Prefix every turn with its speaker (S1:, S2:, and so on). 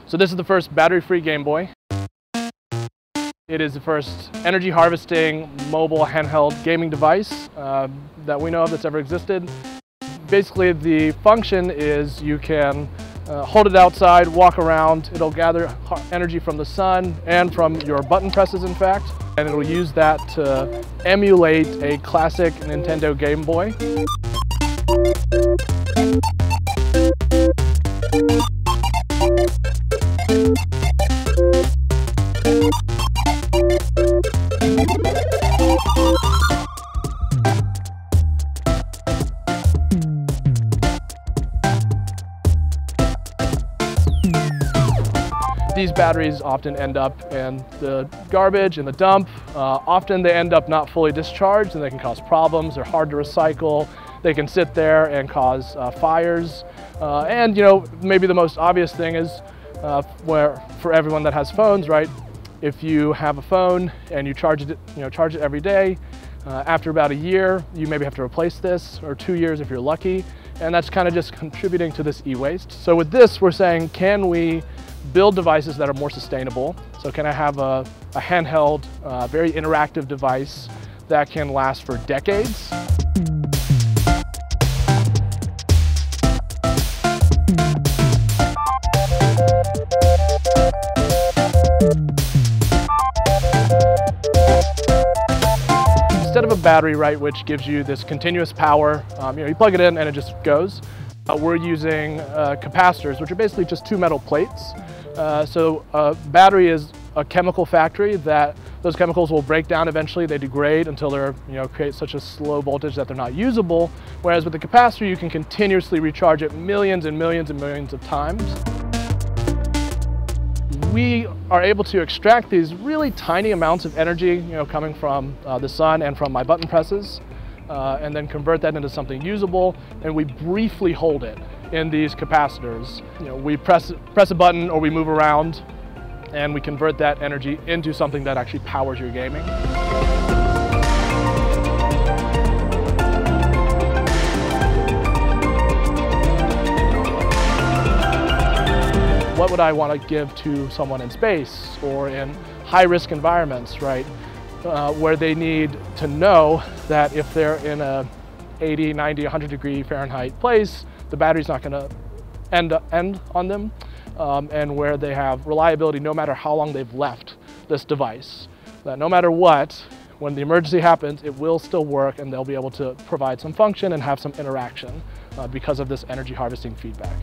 S1: So this is the first battery-free Game Boy. It is the first energy harvesting mobile handheld gaming device that we know of that's ever existed. Basically the function is you can hold it outside, walk around, it'll gather energy from the sun and from your button presses in fact, and it'll use that to emulate a classic Nintendo Game Boy. These batteries often end up in the garbage, in the dump. Often they end up not fully discharged and they can cause problems. They're hard to recycle. They can sit there and cause fires. And maybe the most obvious thing is where for everyone that has phones, right? If you have a phone and you charge it every day, after about a year, you maybe have to replace this, or 2 years if you're lucky. And that's kind of just contributing to this e-waste. So with this, we're saying, can we build devices that are more sustainable? So can I have a handheld, very interactive device that can last for decades? Instead of a battery, right, which gives you this continuous power, you plug it in and it just goes. We're using capacitors, which are basically just two metal plates. So a battery is a chemical factory that those chemicals will break down eventually. They degrade until they're, create such a slow voltage that they're not usable. Whereas with the capacitor, you can continuously recharge it millions and millions and millions of times. We are able to extract these really tiny amounts of energy, coming from the sun and from my button presses, and then convert that into something usable, and we briefly hold it in these capacitors. We press a button or we move around, and we convert that energy into something that actually powers your gaming. What would I want to give to someone in space or in high-risk environments, right? Where they need to know that if they're in a 80, 90, 100 degree Fahrenheit place, the battery's not going to end on them, and where they have reliability no matter how long they've left this device. That no matter what, when the emergency happens, it will still work and they'll be able to provide some function and have some interaction because of this energy harvesting feedback.